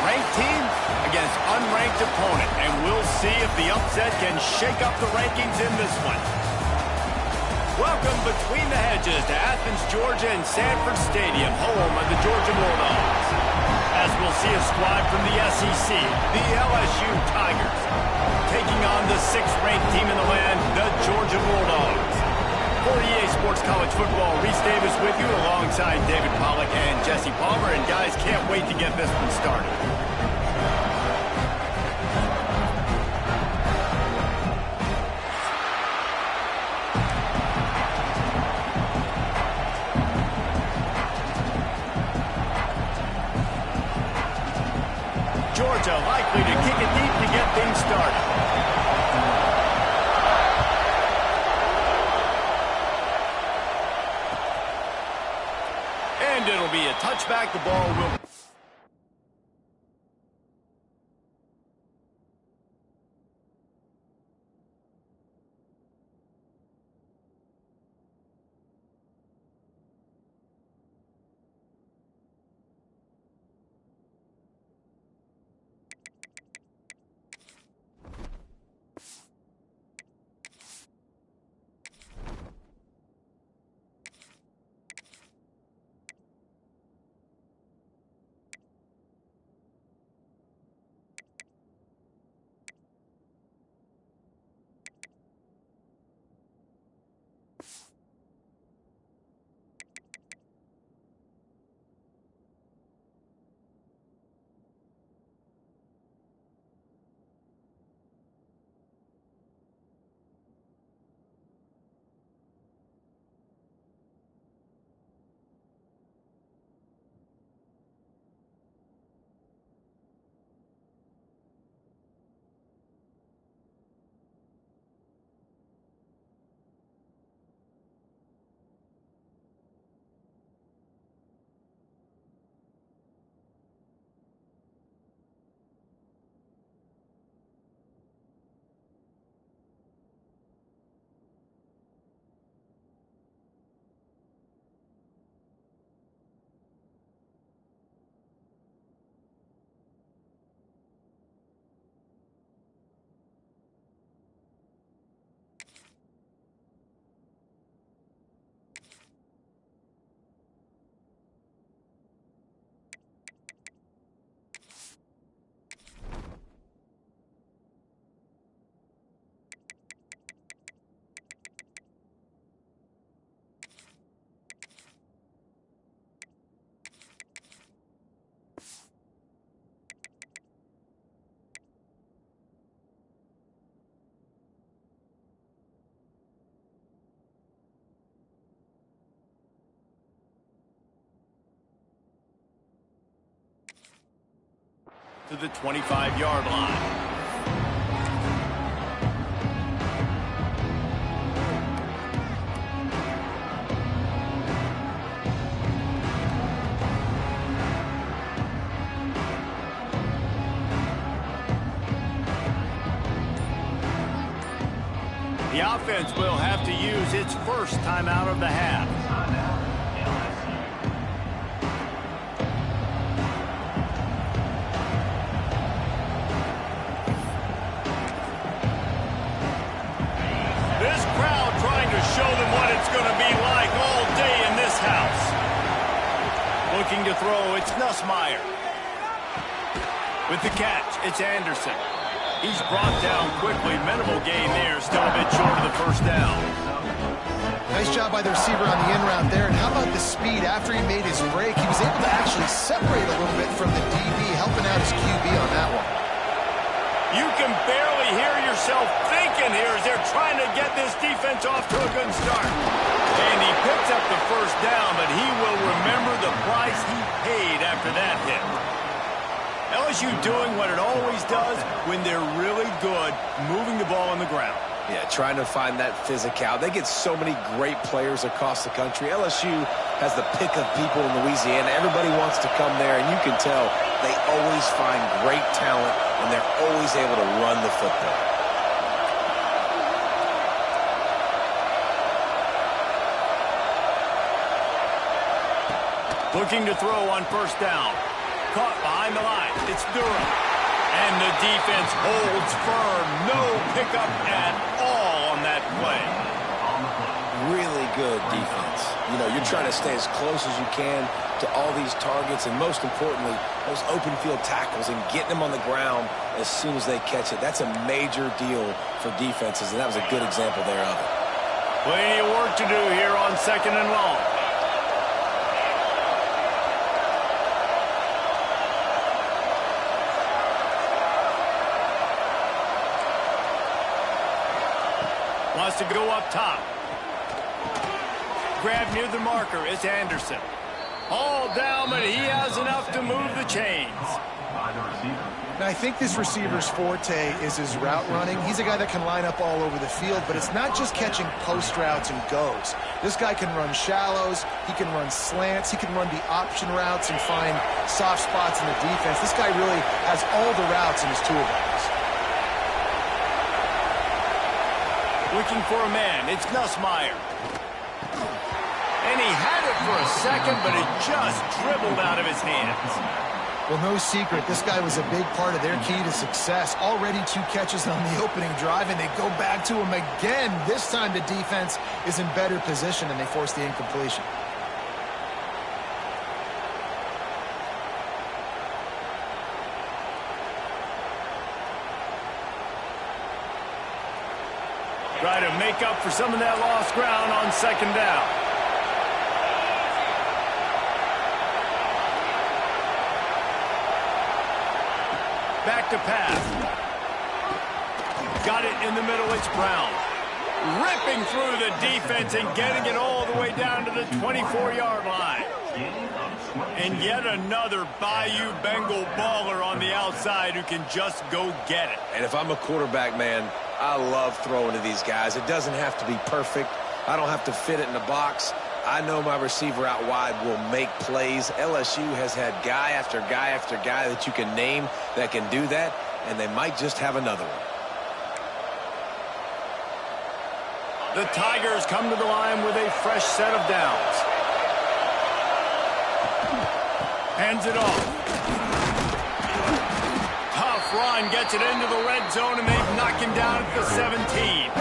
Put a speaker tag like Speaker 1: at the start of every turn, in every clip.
Speaker 1: Ranked team against unranked opponent, and we'll see if the upset can shake up the rankings in this one. Welcome between the hedges to Athens, Georgia and Sanford Stadium, home of the Georgia Bulldogs. As we'll see a squad from the SEC, the LSU Tigers, taking on the 6th-ranked team in the land, the Georgia Bulldogs. For EA Sports College Football, Reese Davis with you alongside David Pollack and Jesse Palmer. And guys, can't wait to get this one started. Georgia likely to kick it deep to get things started. And it'll be a touchback. The ball will... to the 25-yard line. The offense will have to use its first timeout of the half. This crowd trying to show them what it's going to be like all day in this house. Looking to throw, it's Nussmeier. With the catch, it's Anderson. He's brought down quickly. Minimal gain there. Still a bit short of the first down.
Speaker 2: Nice job by the receiver on the in route there. And how about the speed? After he made his break, he was able to actually separate a little bit from the DB, helping out his QB on that one.
Speaker 1: You can barely hear yourself thinking here as they're trying to get this defense off to a good start. And he picks up the first down, but he will remember the price he paid after that hit. LSU doing what it always does when they're really good, moving the ball on the ground.
Speaker 3: Yeah, trying to find that physicality. They get so many great players across the country. LSU has the pick of people in Louisiana. Everybody wants to come there, and you can tell they always find great talent, and they're always able to run the football. Looking to throw on first down. Caught behind the line.
Speaker 1: It's Durham. And the defense holds firm. No pickup at all on that play.
Speaker 3: Really good defense. You know, you're trying to stay as close as you can to all these targets, and most importantly, those open field tackles and getting them on the ground as soon as they catch it. That's a major deal for defenses, and that was a good example there of it.
Speaker 1: Plenty of work to do here on 2nd and long. Wants to go up top. Grab near the marker is Anderson. All down, but he has enough to move the chains.
Speaker 2: Now, I think this receiver's forte is his route running. He's a guy that can line up all over the field, but it's not just catching post routes and goes. This guy can run shallows, he can run slants, he can run the option routes and find soft spots in the defense. This guy really has all the routes in his toolbox.
Speaker 1: Looking for a man, it's Nussmeier. And he had it for a second, but it just dribbled out of his hands.
Speaker 2: Well, no secret, this guy was a big part of their key to success. Already 2 catches on the opening drive, and they go back to him again. This time the defense is in better position, and they force the incompletion.
Speaker 1: Try to make up for some of that lost ground on 2nd down. Back to pass. Got it in the middle, it's Brown. Ripping through the defense and getting it all the way down to the 24-yard line. And yet another Bayou Bengal baller on the outside who can just go get it.
Speaker 3: And if I'm a quarterback, man, I love throwing to these guys. It doesn't have to be perfect. I don't have to fit it in the box. I know my receiver out wide will make plays. LSU has had guy after guy after guy that you can name that can do that, and they might just have another one.
Speaker 1: The Tigers come to the line with a fresh set of downs. Hands it off. Tough run, gets it into the red zone, and they knock him down at the 17.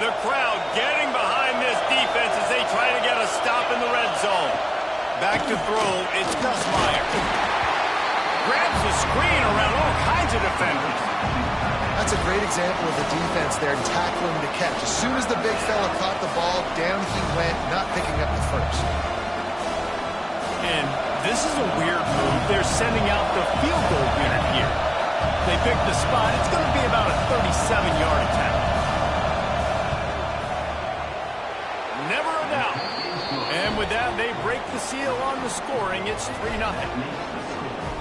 Speaker 1: The crowd getting behind this defense as they try to get a stop in the red zone. Back to throw, it's Nussmeier. Grabs the screen around all kinds of defenders.
Speaker 2: That's a great example of the defense there tackling the catch. As soon as the big fella caught the ball, down he went, not picking up the first.
Speaker 1: And this is a weird move. They're sending out the field goal unit here. They pick the spot. It's going to be about a 37-yard attack. Never a doubt. And with that, they break the seal on the scoring. It's 3-0.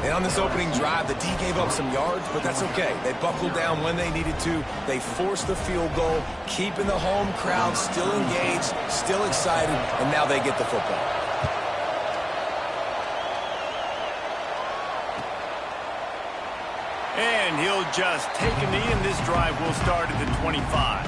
Speaker 3: And on this opening drive, the D gave up some yards, but that's okay. They buckled down when they needed to. They forced the field goal, keeping the home crowd still engaged, still excited, and now they get the football.
Speaker 1: And he'll just take a knee, and this drive will start at the 25.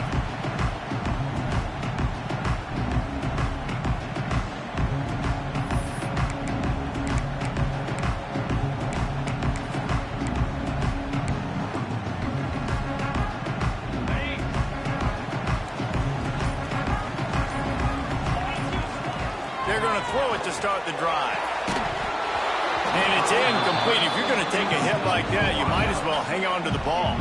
Speaker 1: They're going to throw it to start the drive. And it's incomplete. If you're going to take a hit like that, you might as well hang on to the ball.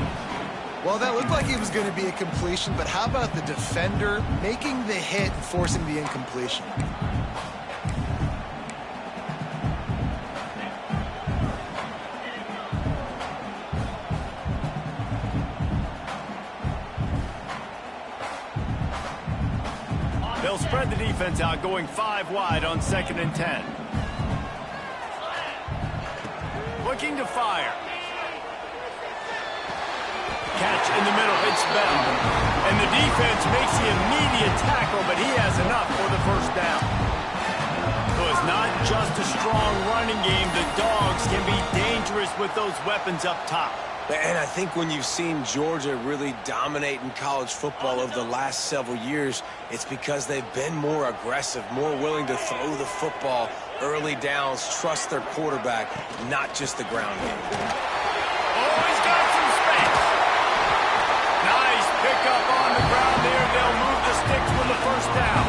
Speaker 2: Well, that looked like it was going to be a completion, but how about the defender making the hit and forcing the incompletion?
Speaker 1: They'll spread the defense out, going 5 wide on 2nd and 10. Looking to fire. Catch in the middle, it's Bell. the defense makes the immediate tackle, but he has enough for the first down. So it's not just a strong running game. The Dogs can be dangerous with those weapons up top.
Speaker 3: And I think when you've seen Georgia really dominate in college football over the last several years, it's because they've been more aggressive, more willing to throw the football, early downs, trust their quarterback, not just the ground game.
Speaker 1: Oh, he's got some space. Nice pickup on the ground there. They'll move the sticks with the first down.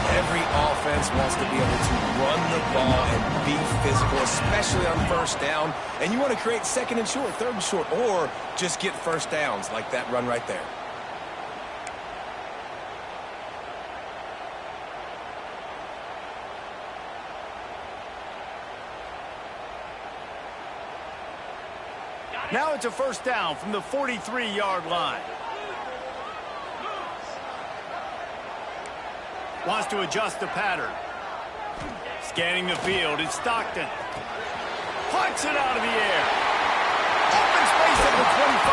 Speaker 3: Every offense wants to be able to run the ball and be physical, especially on first down. And you want to create second and short, third and short, or just get first downs like that run right there.
Speaker 1: Now it's a first down from the 43-yard line. Wants to adjust the pattern. Scanning the field, it's Stockton. Punts it out of the air. Open space at the 25.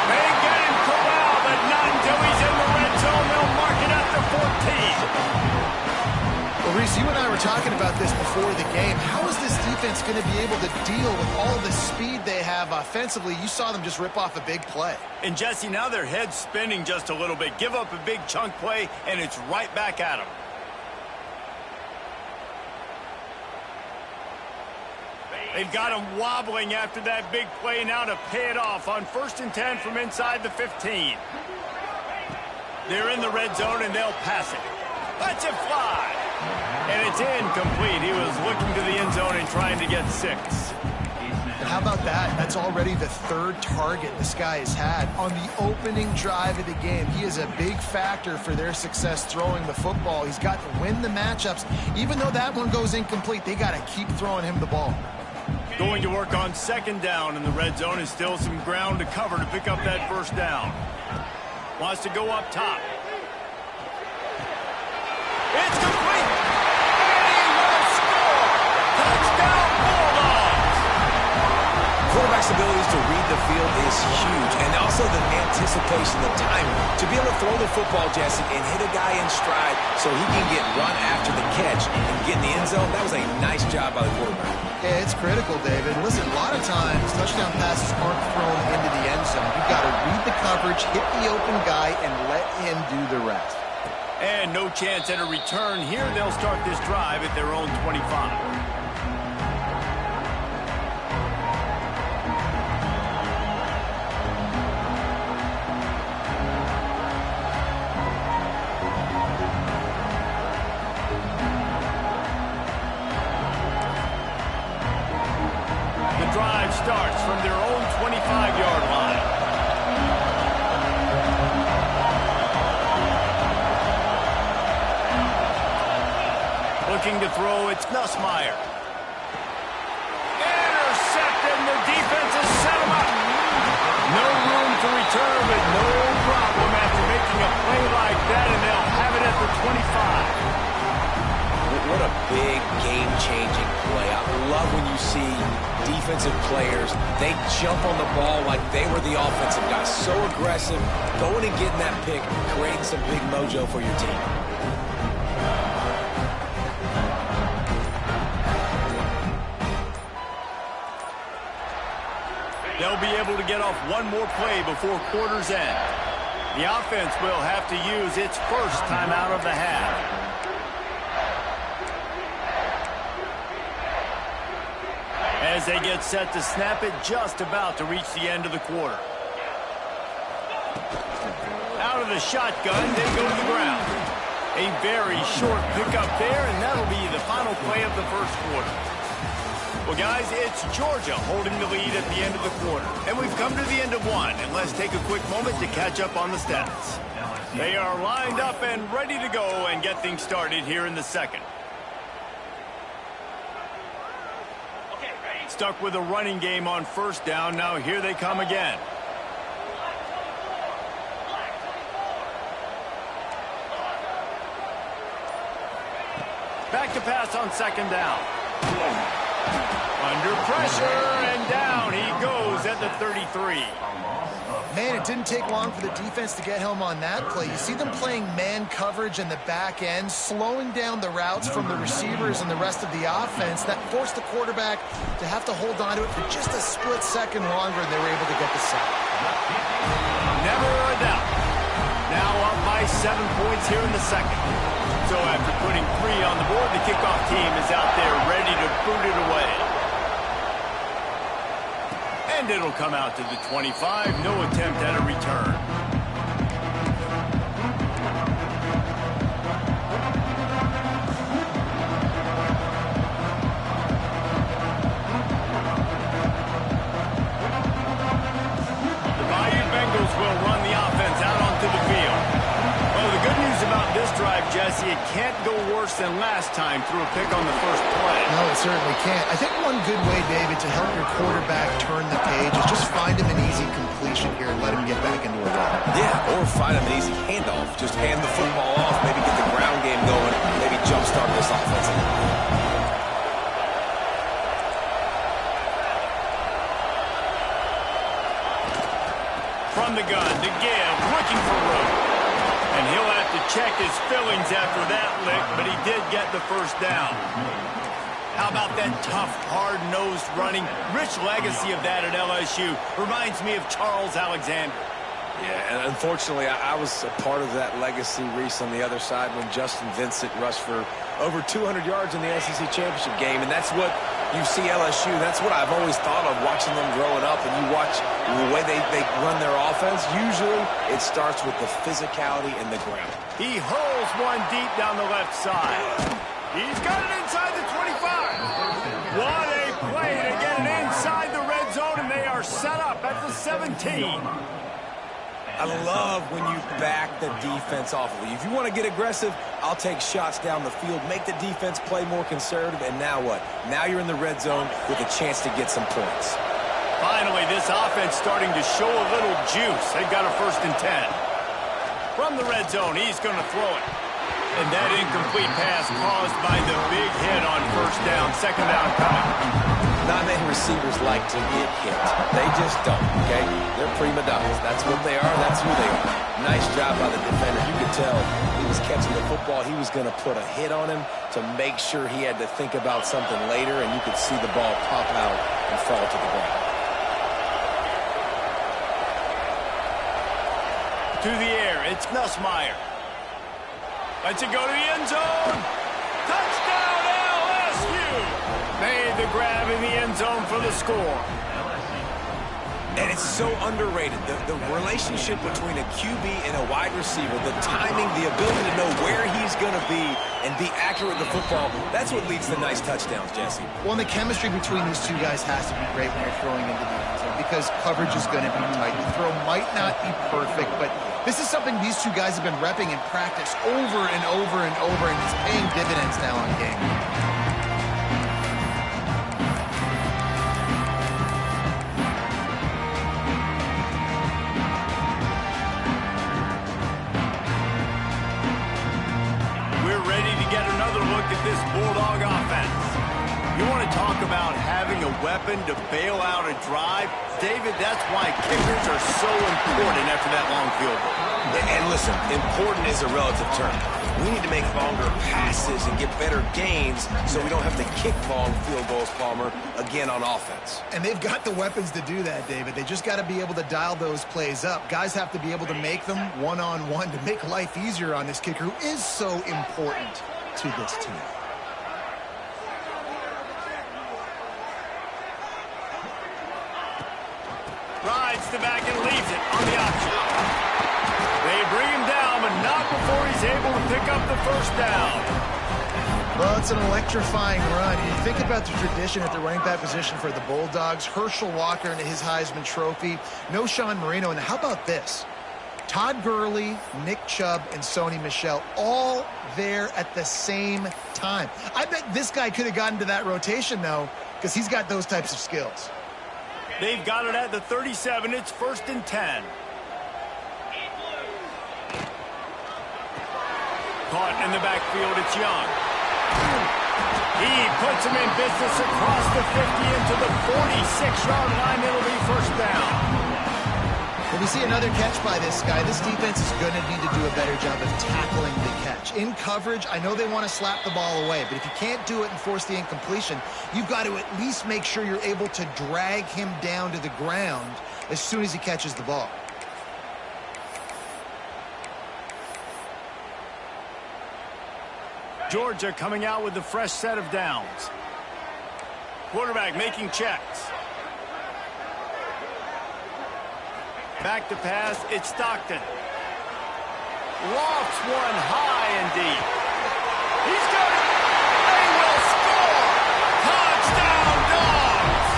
Speaker 1: They get him corralled, but not until he's in the red zone. They'll mark it at the 14.
Speaker 2: Well, Reese, you and I were talking about this before the game. How is this defense going to be able to deal with all the speed they have offensively? You saw them just rip off a big play.
Speaker 1: And, Jesse, now their head's spinning just a little bit. Give up a big chunk play, and it's right back at them. They've got him wobbling after that big play now to pay it off on 1st and 10 from inside the 15. They're in the red zone, and they'll pass it. Let's it fly. And it's incomplete. He was looking to the end zone and trying to get 6.
Speaker 2: And how about that? That's already the 3rd target this guy has had on the opening drive of the game. He is a big factor for their success throwing the football. He's got to win the matchups. Even though that one goes incomplete, they got to keep throwing him the ball.
Speaker 1: Going to work on 2nd down in the red zone, and still some ground to cover to pick up that first down. Wants to go up top. It's complete. And he will score. Touchdown, Bulldogs.
Speaker 3: Quarterback's abilities to read the field is huge, and also the anticipation, the timing. To be able to throw the football, Jesse, and hit a guy in stride so he can get run after the catch and get in the end zone, that was a nice job by the quarterback.
Speaker 2: Yeah, it's critical, David. Listen, a lot of times touchdown passes aren't thrown into the end zone. You've got to read the coverage, hit the open guy, and let him do the rest.
Speaker 1: And no chance at a return here. They'll start this drive at their own 25. The drive starts from their own 25-yard line. Looking to throw, it's Nussmeier. Intercepted, the defense has set him up. No room to return, but no problem after making a play like that, and they'll have it at the 25.
Speaker 3: What a big game-changing play. I love when you see defensive players, they jump on the ball like they were the offensive guys. So aggressive, going and getting that pick, creating some big mojo for your team.
Speaker 1: They'll be able to get off one more play before quarter's end. The offense will have to use its first timeout of the half. As they get set to snap it, just about to reach the end of the quarter. Out of the shotgun, they go to the ground. A very short pickup there, and that'll be the final play of the first quarter. Well, guys, it's Georgia holding the lead at the end of the quarter. And we've come to the end of one, and let's take a quick moment to catch up on the stats. They are lined up and ready to go and get things started here in the second. Stuck with a running game on first down. Now here they come again. Back to pass on 2nd down. Under pressure, and down he goes at the 33.
Speaker 2: Man, it didn't take long for the defense to get home on that play. You see them playing man coverage in the back end, slowing down the routes from the receivers and the rest of the offense. That forced the quarterback to have to hold on to it for just a split second longer, and they were able to get the sack.
Speaker 1: Never a doubt. Now up by 7 points here in the second. So after putting 3 on the board, the kickoff team is out there ready to boot it away. And it'll come out to the 25. No attempt at a return. The Bayou Bengals will run the offense out onto the field. Well, the good news about this drive, Jesse, it can't go worse than last time through a pick on the first play.
Speaker 2: No, it certainly can't. I think one good way, David, to help your quarterback turn the page is just find him an easy completion here and let him get back into a run.
Speaker 3: Yeah, or find him an easy handoff. Just hand the football off, maybe get the ground game going, maybe jumpstart this offense.
Speaker 1: From the gun to give, looking for room. And he'll have to check his fillings after that lick, but he did get the first down. How about that tough, hard-nosed running? Rich legacy of that at LSU. Reminds me of Charles Alexander.
Speaker 3: Yeah, and unfortunately, I was a part of that legacy, Reese, on the other side when Justin Vincent rushed for over 200 yards in the SEC Championship game, and that's what you see LSU. That's what I've always thought of watching them growing up, and you watch the way they run their offense. Usually, it starts with the physicality and the ground.
Speaker 1: He hurls one deep down the left side. He's got it inside the 25. What a play to get it inside the red zone, and they are set up at the 17.
Speaker 3: I love when you back the defense off of you. If you want to get aggressive, I'll take shots down the field, make the defense play more conservative, and now what? Now you're in the red zone with a chance to get some points.
Speaker 1: Finally, this offense starting to show a little juice. They've got a 1st and 10. From the red zone, he's going to throw it. And that incomplete pass caused by the big hit on 1st down, 2nd down coming.
Speaker 3: Not many receivers like to get hit. They just don't, okay? They're prima donnas. That's what they are. That's who they are. Nice job by the defender. You could tell he was catching the football. He was going to put a hit on him to make sure he had to think about something later, and you could see the ball pop out and fall to the ground.
Speaker 1: To the air, it's Nussmeier. Lets it go to the end zone. Touchdown, LSU! Made the grab in the end zone for the score.
Speaker 3: And it's so underrated. The relationship between a QB and a wide receiver, the timing, the ability to know where he's going to be and be accurate with the football, that's what leads to nice touchdowns, Jesse.
Speaker 2: Well, and the chemistry between these two guys has to be great when you're throwing into the end zone because coverage is going to be tight. The throw might not be perfect, but this is something these two guys have been repping in practice over and over and over, and it's paying dividends now on game.
Speaker 1: At this Bulldog offense. You want to talk about having a weapon to bail out a drive? David, that's why kickers are so important after that long field goal.
Speaker 3: And listen, important is a relative term. We need to make longer passes and get better gains so we don't have to kick long field goals, Palmer, again on offense.
Speaker 2: And they've got the weapons to do that, David. They just got to be able to dial those plays up. Guys have to be able to make them one-on-one to make life easier on this kicker who is so important to this team.
Speaker 1: Rides the back and leaves it on the option. They bring him down, but not before he's able to pick up the 1st down.
Speaker 2: Well, it's an electrifying run. You think about the tradition at the running back position for the Bulldogs. Herschel Walker into his Heisman Trophy. No Sean Marino. And how about this? Todd Gurley, Nick Chubb, and Sony Michel all there at the same time. I bet this guy could have gotten to that rotation, though, because he's got those types of skills.
Speaker 1: They've got it at the 37. It's 1st and 10. Caught in the backfield. It's Young. He puts him in business across the 50 into the 46-yard line. It'll be first down.
Speaker 2: When we see another catch by this guy, this defense is going to need to do a better job of tackling the catch. In coverage, I know they want to slap the ball away, but if you can't do it and force the incompletion, you've got to at least make sure you're able to drag him down to the ground as soon as he catches the ball.
Speaker 1: Georgia coming out with a fresh set of downs. Quarterback making checks. Back to pass, it's Stockton. Lofts one high and deep. He's got it. They will score. Touchdown, Dogs.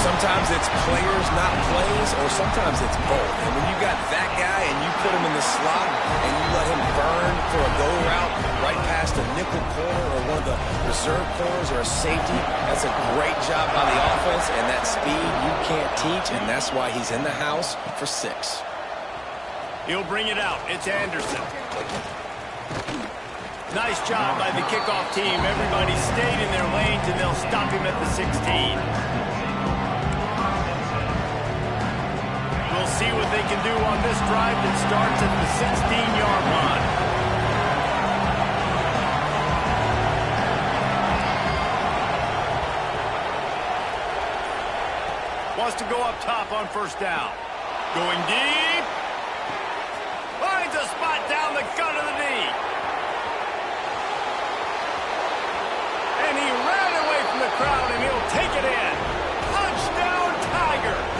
Speaker 3: Sometimes it's players, not plays, or sometimes it's both. And when you got that guy and you put him in the slot and you let him burn for a go route right past a nickel corner or one of the reserve corners or a safety, that's a great job by the offense, and that speed you can't teach, and that's why he's in the house for 6.
Speaker 1: He'll bring it out. It's Anderson. Nice job by the kickoff team. Everybody stayed in their lanes, and they'll stop him at the 16. We'll see what they can do on this drive that starts at the 16-yard line. Wants to go up top on first down. Going deep. Finds a spot down the gut of the knee. And he ran away from the crowd, and he'll take it in. Touchdown, Tigers.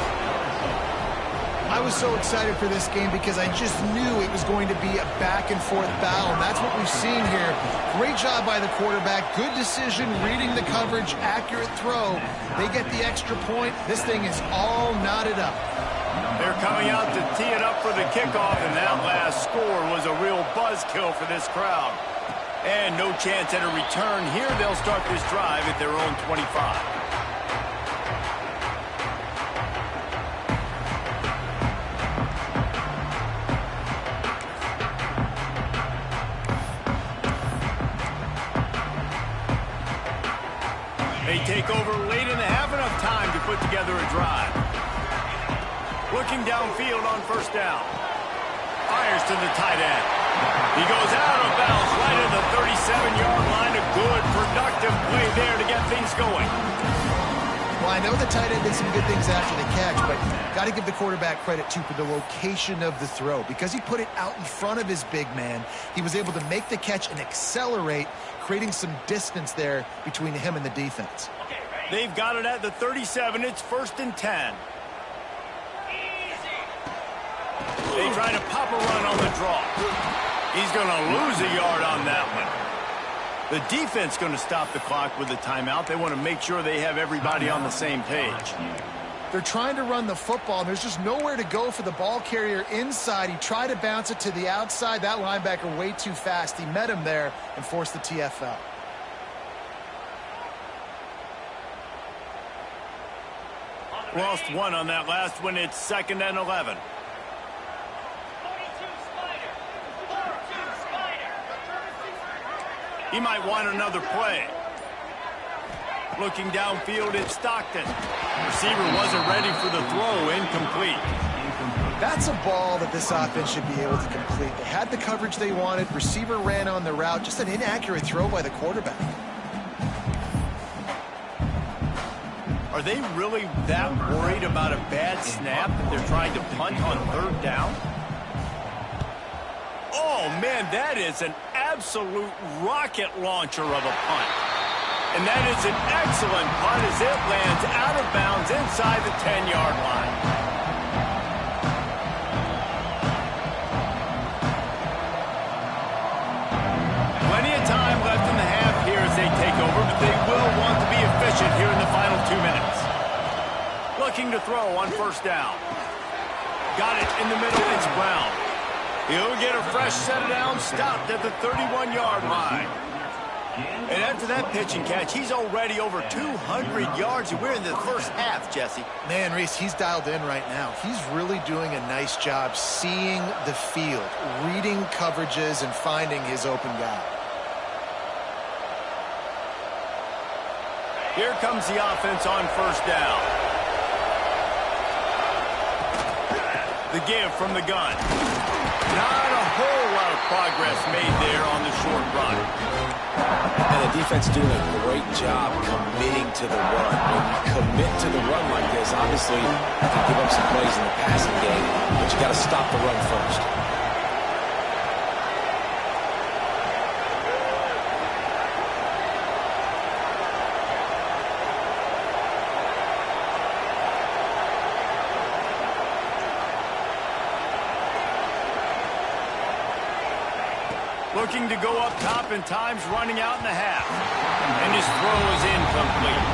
Speaker 2: I was so excited for this game because I just knew it was going to be a back-and-forth battle, and that's what we've seen here. Great job by the quarterback. Good decision, reading the coverage, accurate throw. They get the extra point. This thing is all knotted up.
Speaker 1: They're coming out to tee it up for the kickoff, and that last score was a real buzzkill for this crowd. And no chance at a return here. They'll start this drive at their own 25. They take over late and have enough time to put together a drive. Looking downfield on first down. Fires to the tight end. He goes out of bounds right at the 37-yard line. A good, productive play there to get things going.
Speaker 2: Well, I know the tight end did some good things after the catch, but got to give the quarterback credit, too, for the location of the throw. Because he put it out in front of his big man, he was able to make the catch and accelerate, creating some distance there between him and the defense.
Speaker 1: They've got it at the 37. It's 1st and 10. They try to pop a run on the draw. He's going to lose a yard on that one. The defense going to stop the clock with a timeout. They want to make sure they have everybody on the same page.
Speaker 2: They're trying to run the football, and there's just nowhere to go for the ball carrier inside. He tried to bounce it to the outside. That linebacker way too fast. He met him there and forced the TFL.
Speaker 1: Lost one on that last one. It's 2nd and 11. He might want another play. Looking downfield, it's Stockton. Receiver wasn't ready for the throw. Incomplete.
Speaker 2: That's a ball that this offense should be able to complete. They had the coverage they wanted. Receiver ran on the route. Just an inaccurate throw by the quarterback.
Speaker 1: Are they really that worried about a bad snap that they're trying to punt on 3rd down? Oh, man, that is an absolute rocket launcher of a punt. And that is an excellent punt as it lands out of bounds inside the 10-yard line. Plenty of time left in the half here as they take over, but they will want to be efficient here in the final 2 minutes. Looking to throw on 1st down. Got it in the middle. It's Brown. He'll get a fresh set of downs, stopped at the 31-yard line. And after that pitch and catch, he's already over 200 yards, and we're in the first half, Jesse.
Speaker 2: Man, Reese, he's dialed in right now. He's really doing a nice job seeing the field, reading coverages, and finding his open guy.
Speaker 1: Here comes the offense on first down. The give from the gun. Not a whole lot of progress made there on the short run.
Speaker 3: And the defense doing a great job committing to the run. When you commit to the run like this, obviously you can give up some plays in the passing game, but you got to stop the run first.
Speaker 1: Looking to go up top, and time's running out in the half. And his throw is incomplete.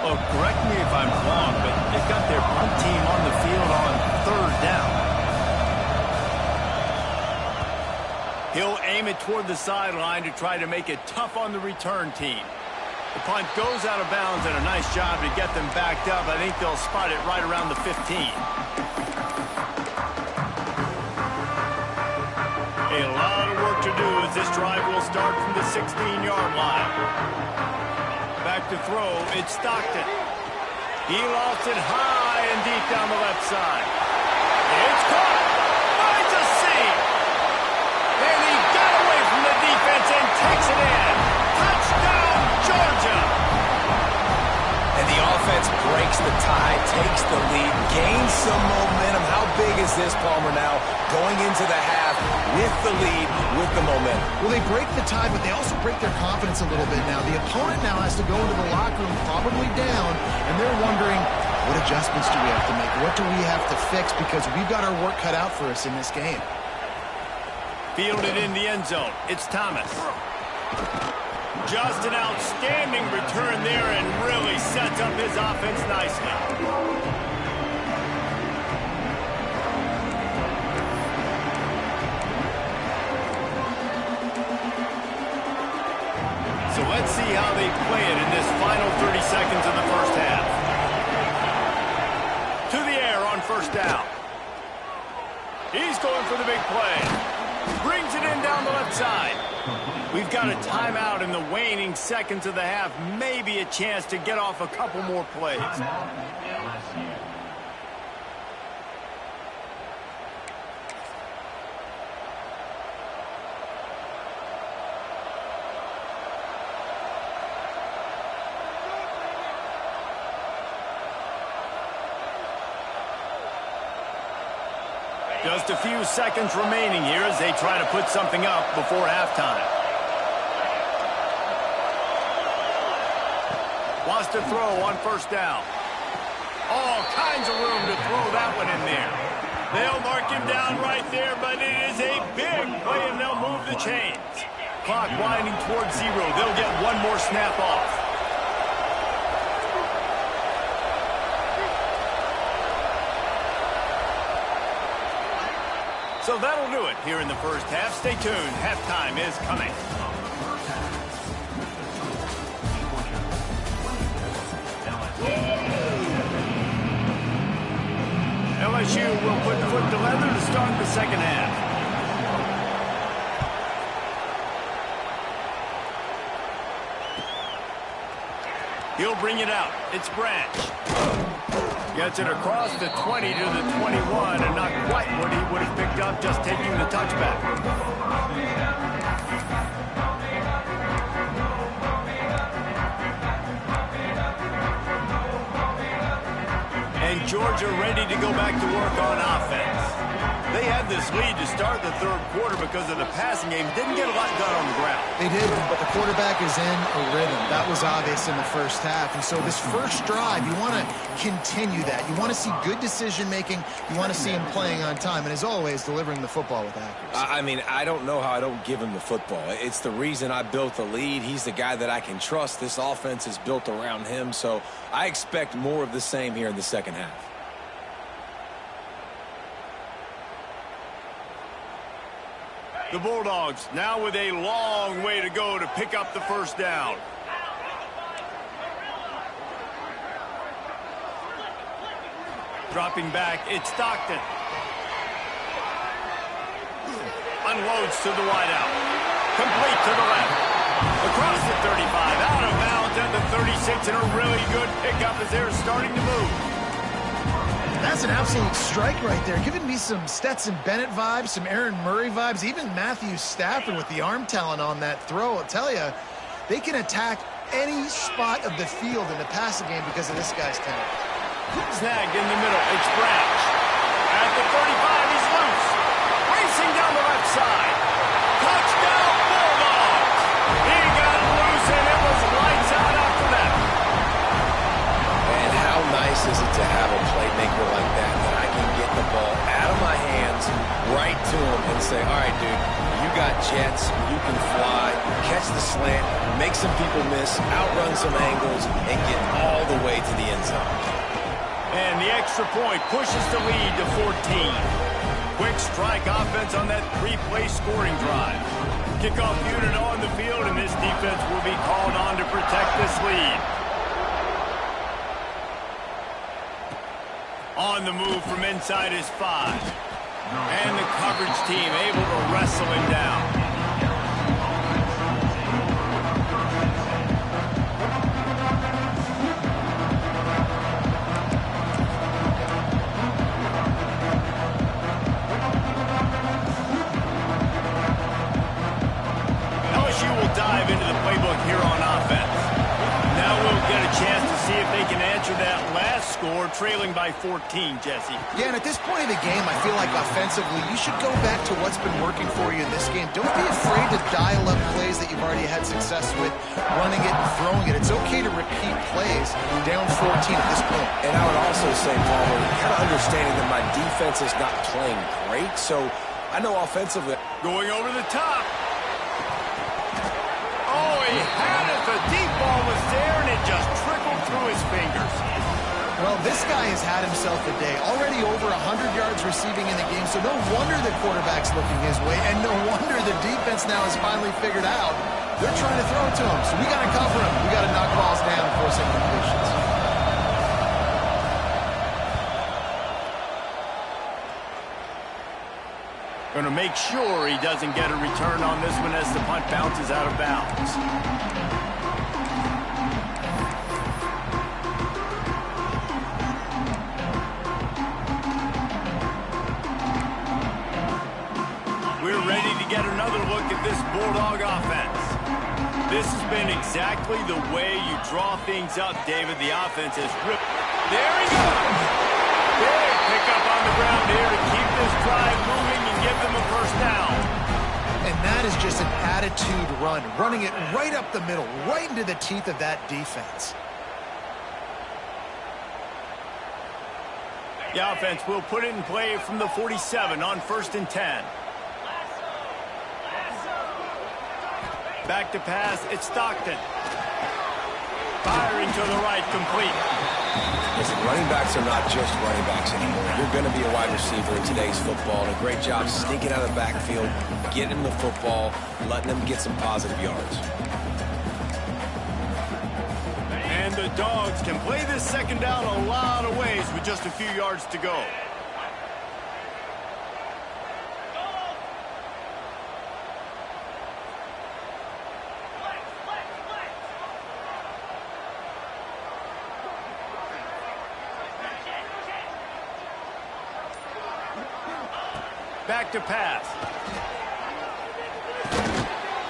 Speaker 1: Oh, correct me if I'm wrong, but they've got their punt team on the field on third down. He'll aim it toward the sideline to try to make it tough on the return team. The punt goes out of bounds, and a nice job to get them backed up. I think they'll spot it right around the 15. A lot of work to do as this drive will start from the 16-yard line. Back to throw, it's Stockton. He lost it high and deep down the left side. It's caught. Finds a seam. And he got away from the defense and takes it in. Touchdown, Georgia.
Speaker 3: And the offense breaks the tie, takes the lead, gains some momentum. How big is this, Palmer, now going into the half with the lead, with the momentum?
Speaker 2: Well, they break the tie, but they also break their confidence a little bit now. The opponent now has to go into the locker room probably down, and they're wondering, what adjustments do we have to make? What do we have to fix? Because we've got our work cut out for us in this game.
Speaker 1: Fielded in the end zone. It's Thomas. Just an outstanding return there and really sets up his offense nicely. So let's see how they play it in this final 30 seconds of the first half. To the air on first down. He's going for the big play. Brings it in down the left side. We've got a timeout in the waning seconds of the half. Maybe a chance to get off a couple more plays. Just a few seconds remaining here as they try to put something up before halftime. Wants to throw on first down. All kinds of room to throw that one in there. They'll mark him down right there, but it is a big play, and they'll move the chains. Clock winding towards zero. They'll get one more snap off. So that'll do it here in the first half. Stay tuned. Halftime is coming. LSU will put foot to leather to start the second half. He'll bring it out. It's Branch. Gets it across the 20 to the 21, and not quite what he would have picked up just taking the touchback. And Georgia ready to go back to work on offense. They had this lead to start the third quarter because of the passing game. Didn't get a lot done on the ground.
Speaker 2: They did, but the quarterback is in a rhythm. That was obvious in the first half. And so this first drive, you want to continue that. You want to see good decision-making. You want to see him playing on time. And as always, delivering the football with accuracy.
Speaker 3: I mean, I don't know how I don't give him the football. It's the reason I built the lead. He's the guy that I can trust. This offense is built around him. So I expect more of the same here in the second half.
Speaker 1: The Bulldogs now with a long way to go to pick up the first down. Dropping back, it's Stockton. Unloads to the wideout. Complete to the left. Across the 35, out of bounds at the 36, and a really good pickup as they're starting to move.
Speaker 2: That's an absolute strike right there. Giving me some Stetson Bennett vibes, some Aaron Murray vibes, even Matthew Stafford with the arm talent on that throw. I'll tell you, they can attack any spot of the field in the passing game because of this guy's talent.
Speaker 1: Snagged in the middle, it's Branch. At the 35, he's loose. Racing down the left side. Touchdown, Bulldogs! He got loose, and it was lights out after that.
Speaker 3: And how nice is it to have a playmaker like that I can get the ball out of my hands, right to him, and say, all right, dude, you got jets, you can fly, catch the slant, make some people miss, outrun some angles, and get all the way to the end zone.
Speaker 1: And the extra point pushes the lead to 14. Quick strike offense on that three-play scoring drive. Kickoff unit on the field, and this defense will be called on to protect this lead. On the move from inside his 5. And the coverage team able to wrestle him down. LSU will dive into the playbook here on offense. Now we'll get a chance to see if they can answer that last score, trailing by 14, Jesse.
Speaker 2: Yeah, and at this point of the game, I feel like offensively, you should go back to what's been working for you in this game. Don't be afraid to dial up plays that you've already had success with, running it and throwing it. It's okay to repeat plays down 14 at this point.
Speaker 3: And I would also say, Palmer, kind of understanding that my defense is not playing great, so I know offensively.
Speaker 1: Going over the top. Oh, he had it. The deep ball was there, and it just trickled through his fingers.
Speaker 2: Well, this guy has had himself a day. Already over 100 yards receiving in the game, so no wonder the quarterback's looking his way, and no wonder the defense now has finally figured out they're trying to throw it to him. So we got to cover him. We got to knock balls down and force incompletions.
Speaker 1: Going to make sure he doesn't get a return on this one as the punt bounces out of bounds. We're ready to get another look at this Bulldog offense. This has been exactly the way you draw things up, David. The offense has ripped. There he goes! Big pickup on the ground here to keep this drive moving and give them a first down.
Speaker 2: And that is just an attitude run, running it right up the middle, right into the teeth of that defense.
Speaker 1: The offense will put it in play from the 47 on 1st and 10. Back to pass, it's Stockton. Firing to the right, complete.
Speaker 3: Listen, running backs are not just running backs anymore. You're going to be a wide receiver in today's football, and a great job sneaking out of the backfield, getting them the football, letting them get some positive yards.
Speaker 1: And the Dogs can play this second down a lot of ways with just a few yards to go. Back to pass.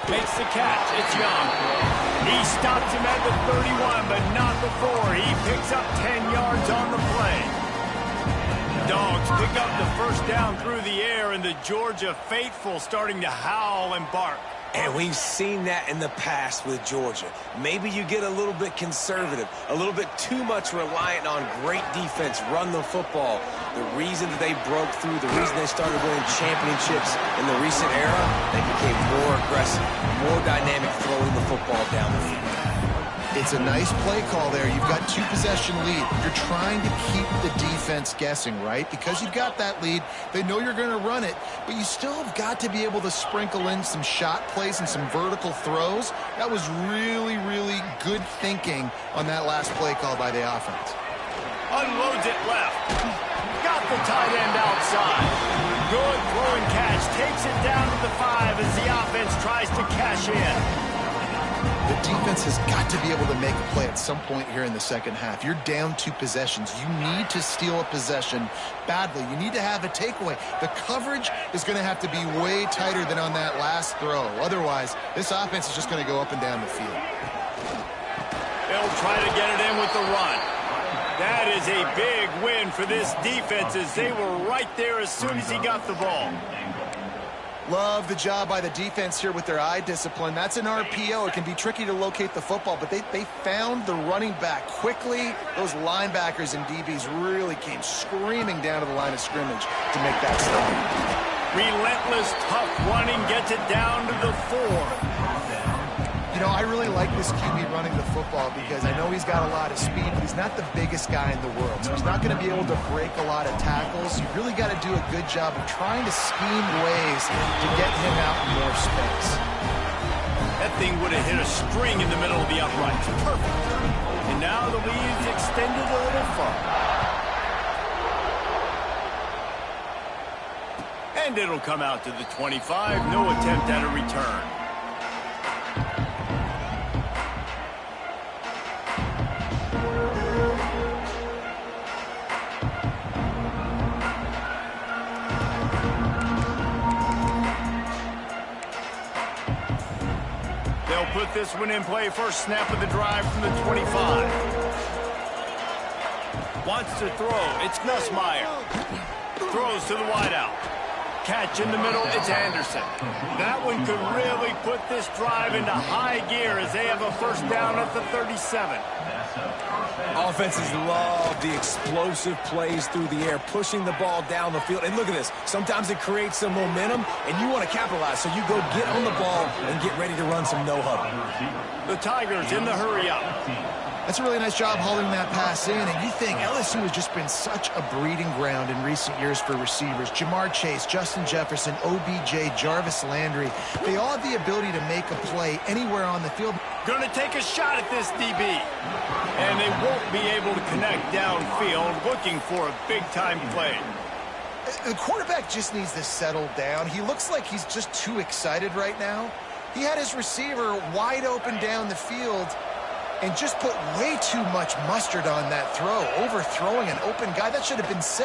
Speaker 1: Makes the catch. It's Young. He stops him at the 31, but not before. He picks up 10 yards on the play. Dogs pick up the first down through the air, and the Georgia faithful starting to howl and bark.
Speaker 3: And we've seen that in the past with Georgia. Maybe you get a little bit conservative, a little bit too much reliant on great defense, run the football. The reason that they broke through, the reason they started winning championships in the recent era, they became more aggressive, more dynamic throwing the football down the field.
Speaker 2: It's a nice play call there. You've got 2-possession lead. You're trying to keep the defense guessing, right? Because you've got that lead, they know you're going to run it, but you still have got to be able to sprinkle in some shot plays and some vertical throws. That was really, really good thinking on that last play call by the offense.
Speaker 1: Unloads it left. got the tight end outside. Good throw and catch. Takes it down to the 5 as the offense tries to cash in.
Speaker 2: The defense has got to be able to make a play at some point here in the second half. You're down 2 possessions. You need to steal a possession badly. You need to have a takeaway. The coverage is going to have to be way tighter than on that last throw. Otherwise, this offense is just going to go up and down the field.
Speaker 1: They'll try to get it in with the run. That is a big win for this defense as they were right there as soon as he got the ball.
Speaker 2: Love the job by the defense here with their eye discipline. That's an RPO. It can be tricky to locate the football, but they found the running back quickly. Those linebackers and DBs really came screaming down to the line of scrimmage to make that stop.
Speaker 1: Relentless, tough running gets it down to the 4.
Speaker 2: You know, I really like this QB running the football because I know he's got a lot of speed, but he's not the biggest guy in the world. So he's not going to be able to break a lot of tackles. You really got to do a good job of trying to scheme ways to get him out in more space.
Speaker 1: That thing would have hit a string in the middle of the uprights. Perfect. And now the lead's extended a little further. And it'll come out to the 25. No attempt at a return. Put this one in play. First snap of the drive from the 25. Wants to throw. It's Nussmeier. Throws to the wideout. Catch in the middle. It's Anderson. That one could really put this drive into high gear as they have a first down at the 37.
Speaker 3: Offenses love the explosive plays through the air, pushing the ball down the field. And look at this. Sometimes it creates some momentum, and you want to capitalize. So you go get on the ball and get ready to run some no-huddle.
Speaker 1: The Tigers in the hurry-up.
Speaker 2: That's a really nice job holding that pass in. And you think LSU has just been such a breeding ground in recent years for receivers. Jamar Chase, Justin Jefferson, OBJ, Jarvis Landry. They all have the ability to make a play anywhere on the field.
Speaker 1: Going to take a shot at this DB. And they won't be able to connect downfield, looking for a big-time play.
Speaker 2: The quarterback just needs to settle down. He looks like he's just too excited right now. He had his receiver wide open down the field and just put way too much mustard on that throw, overthrowing an open guy. That should have been 6.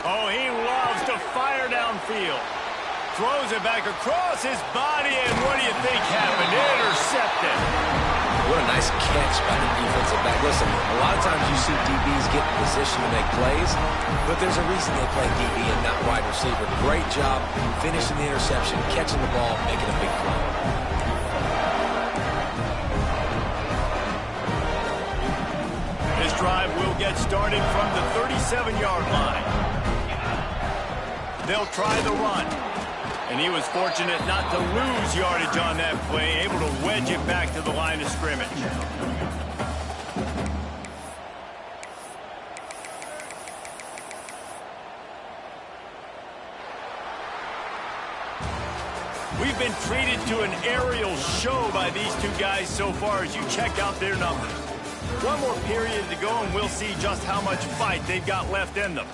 Speaker 1: Oh, he loves to fire downfield. Throws it back across his body, and what do you think happened? Intercepted.
Speaker 3: What a nice catch by the defensive back. Listen, a lot of times you see DBs get in position to make plays, but there's a reason they play DB and not wide receiver. Great job finishing the interception, catching the ball, making a big play.
Speaker 1: This drive will get started from the 37-yard line. They'll try the run. And he was fortunate not to lose yardage on that play, able to wedge it back to the line of scrimmage. We've been treated to an aerial show by these two guys so far as you check out their numbers. One more period to go, and we'll see just how much fight they've got left in them.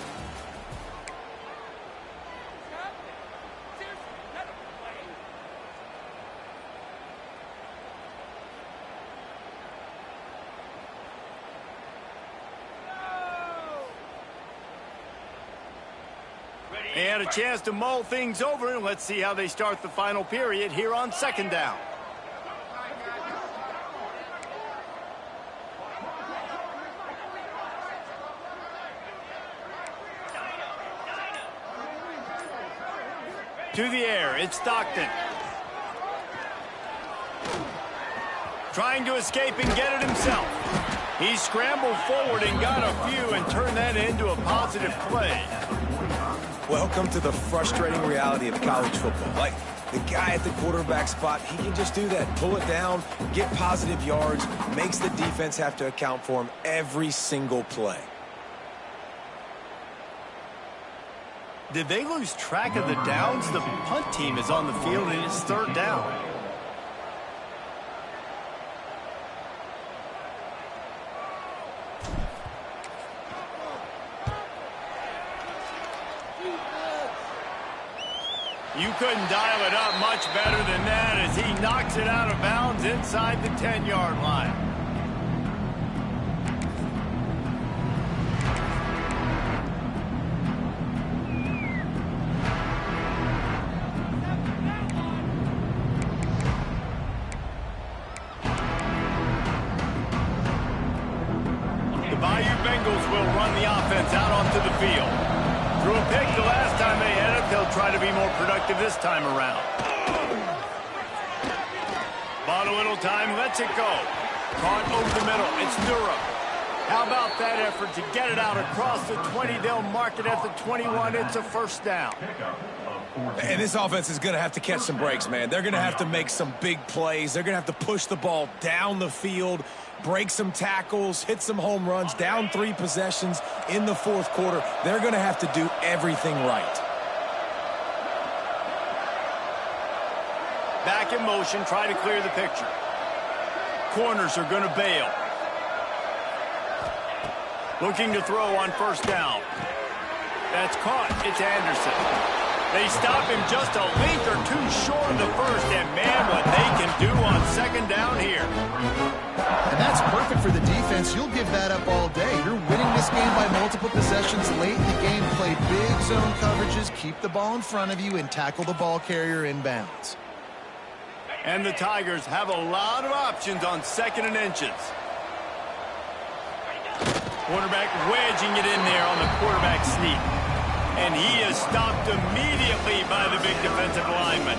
Speaker 1: They had a chance to mull things over, and let's see how they start the final period here on second down. To the air, it's Stockton. Trying to escape and get it himself. He scrambled forward and got a few and turned that into a positive play.
Speaker 3: Welcome to the frustrating reality of college football. Like, the guy at the quarterback spot, he can just do that. Pull it down, get positive yards, makes the defense have to account for him every single play.
Speaker 1: Did they lose track of the downs? The punt team is on the field, and it's third down. You couldn't dial it up much better than that as he knocks it out of bounds inside the 10-yard line. The Bayou Bengals will run the offense out onto the field. Threw a pick the last time they had it. They'll try to be more productive this time around. Bought a little time, lets it go. Caught over the middle. It's Durham. How about that effort to get it out across the 20? They'll mark it at the 21. It's a first down.
Speaker 3: And this offense is going to have to catch some breaks, man. They're going to have to make some big plays. They're going to have to push the ball down the field, break some tackles, hit some home runs, down 3 possessions in the fourth quarter. They're going to have to do everything right.
Speaker 1: Back in motion, try to clear the picture. Corners are going to bail. Looking to throw on first down. That's caught. It's Anderson. They stop him just a length or two short of the first, and man, what they can do on second down here.
Speaker 2: And that's perfect for the defense. You'll give that up all day. You're winning this game by multiple possessions late in the game. Play big zone coverages, keep the ball in front of you, and tackle the ball carrier inbounds.
Speaker 1: And the Tigers have a lot of options on second and inches. Quarterback wedging it in there on the quarterback sneak. And he is stopped immediately by the big defensive lineman.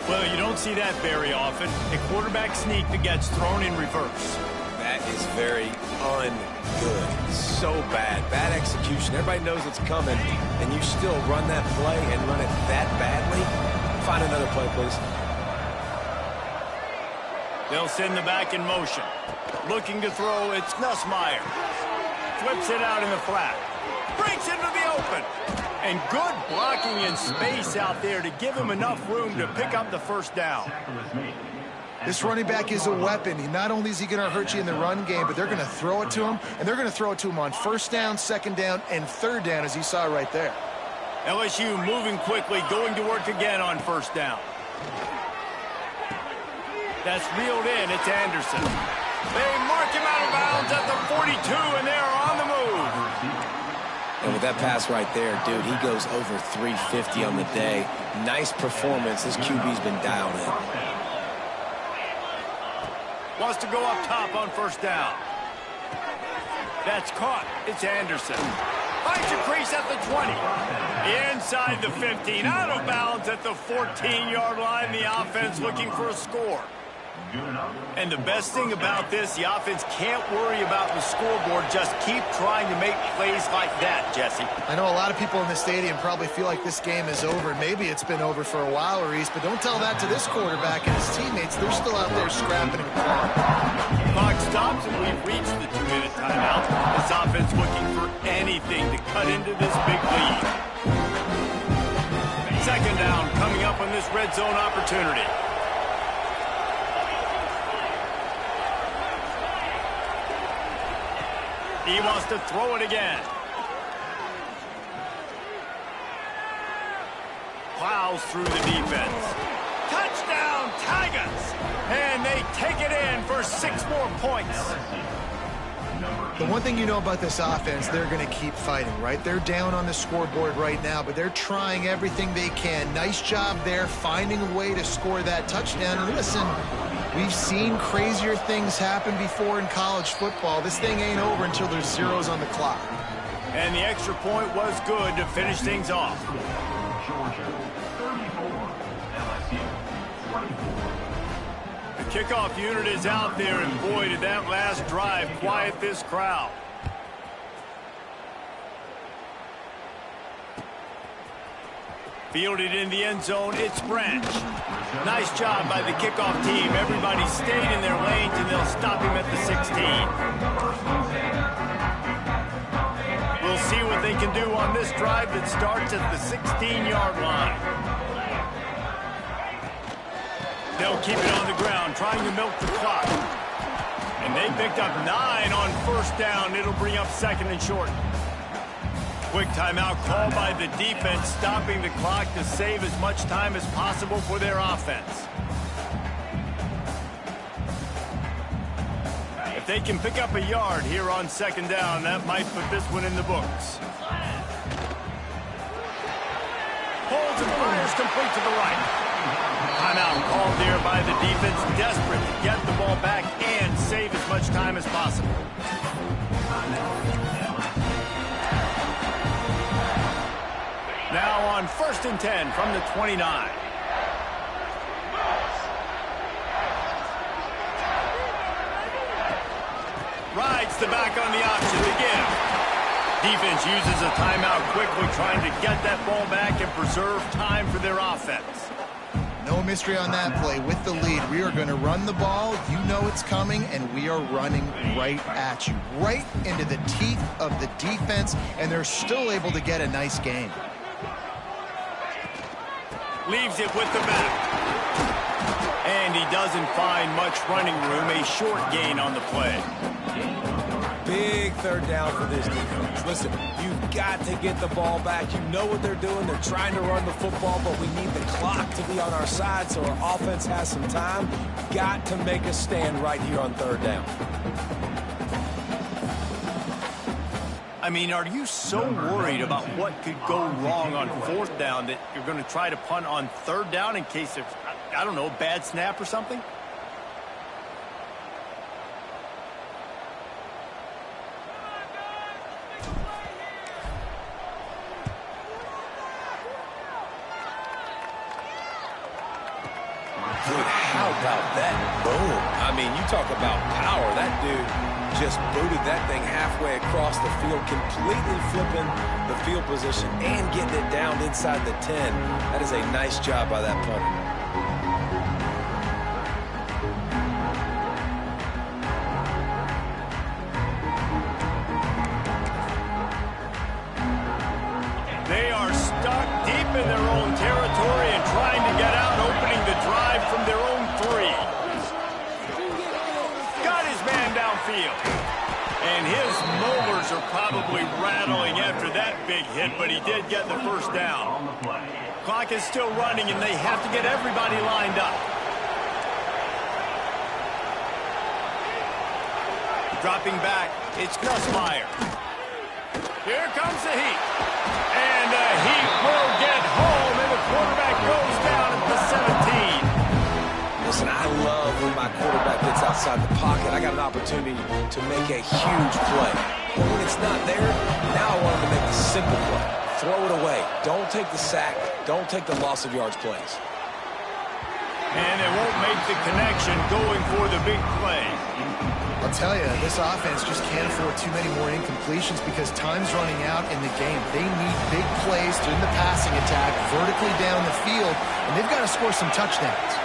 Speaker 1: Well, you don't see that very often. A quarterback sneak that gets thrown in reverse.
Speaker 3: That is very un-good. So bad. Bad execution. Everybody knows it's coming, and you still run that play and run it that badly. Find another play, please.
Speaker 1: They'll send the back in motion. Looking to throw, it's Nussmeier. Flips it out in the flat. Breaks into the open. And good blocking in space out there to give him enough room to pick up the first down.
Speaker 2: This running back is a weapon. Not only is he going to hurt you in the run game, but they're going to throw it to him, and they're going to throw it to him on first down, second down, and third down, as you saw right there.
Speaker 1: LSU moving quickly, going to work again on first down. That's reeled in. It's Anderson. They mark him out of bounds at the 42, and they're on the move.
Speaker 3: And with that pass right there, dude, he goes over 350 on the day. Nice performance. This QB's been dialed in.
Speaker 1: Wants to go up top on first down. That's caught. It's Anderson. Finds a crease at the 20. Inside the 15. Out of bounds at the 14-yard line. The offense looking for a score. And the best thing about this, the offense can't worry about the scoreboard. Just keep trying to make plays like that, Jesse.
Speaker 2: I know a lot of people in the stadium probably feel like this game is over. Maybe it's been over for a while, Reese, but don't tell that to this quarterback and his teammates. They're still out there scrapping and clawing.
Speaker 1: Clock stops, and we've reached the 2-minute timeout. This offense looking for anything to cut into this big lead. Second down coming up on this red zone opportunity. He wants to throw it again. Plows through the defense. Touchdown, Tigers! And they take it in for 6 more points.
Speaker 2: The one thing you know about this offense, they're going to keep fighting, right? They're down on the scoreboard right now, but they're trying everything they can. Nice job there, finding a way to score that touchdown. And listen, we've seen crazier things happen before in college football. This thing ain't over until there's zeros on the clock.
Speaker 1: And the extra point was good to finish things off. The kickoff unit is out there, and boy, did that last drive quiet this crowd. Fielded in the end zone, it's Branch. Nice job by the kickoff team. Everybody stayed in their lanes, and they'll stop him at the 16. We'll see what they can do on this drive that starts at the 16-yard line. They'll keep it on the ground, trying to milk the clock. And they picked up 9 on first down. It'll bring up second and short. Quick timeout called by the defense, stopping the clock to save as much time as possible for their offense. If they can pick up a yard here on second down, that might put this one in the books. Holds and fires complete to the right. Timeout called there by the defense, desperate to get the ball back and save as much time as possible. Now on 1st and 10 from the 29. Rides the back on the option to give. Defense uses a timeout quickly, trying to get that ball back and preserve time for their offense.
Speaker 2: No mystery on that play. With the lead, we are going to run the ball. You know it's coming, and we are running right at you, right into the teeth of the defense, and they're still able to get a nice gain.
Speaker 1: Leaves it with the back. And he doesn't find much running room. A short gain on the play.
Speaker 3: Big third down for this defense. Listen, you've got to get the ball back. You know what they're doing. They're trying to run the football, but we need the clock to be on our side so our offense has some time. Got to make a stand right here on third down.
Speaker 1: I mean, are you so worried about what could go wrong on 4th down that you're going to try to punt on 3rd down in case of, I don't know, a bad snap or something?
Speaker 3: Dude, how about that boom? I mean, you talk about power. That dude just booted that thing halfway across the field, completely flipping the field position and getting it down inside the 10. That is a nice job by that punter.
Speaker 1: They are stuck deep in their own territory and trying to get out, opening the drive from their own 3. Got his man downfield. And his molars are probably rattling after that big hit, but he did get the first down. Clock is still running, and they have to get everybody lined up. Dropping back, it's Gus Meyer. Here comes the heat. And the heat will get home, and the quarterback goes down at the 17.
Speaker 3: Listen, I love when my quarterback gets outside the pocket. I got an opportunity to make a huge play. But when it's not there, now I want him to make the simple play. Throw it away. Don't take the sack. Don't take the loss of yards plays.
Speaker 1: And they won't make the connection going for the big play.
Speaker 2: I'll tell you, this offense just can't afford too many more incompletions because time's running out in the game. They need big plays in the passing attack, vertically down the field, and they've got to score some touchdowns.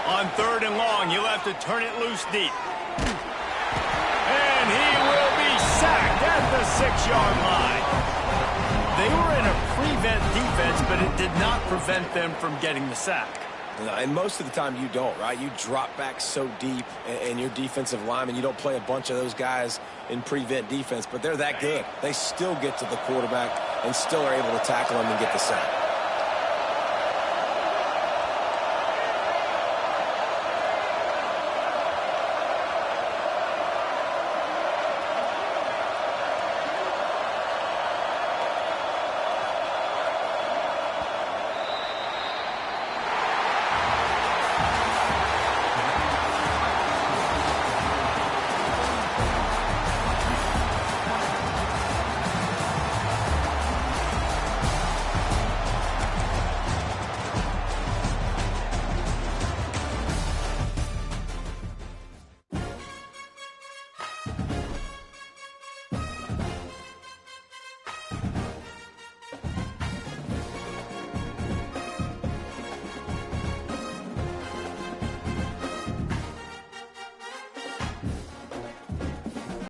Speaker 1: On 3rd and long, you'll have to turn it loose deep. And he will be sacked at the 6-yard line. They were in a prevent defense, but it did not prevent them from getting the sack.
Speaker 3: And most of the time you don't, right? You drop back so deep, and your defensive lineman, you don't play a bunch of those guys in prevent defense, but they're that good. They still get to the quarterback and still are able to tackle him and get the sack.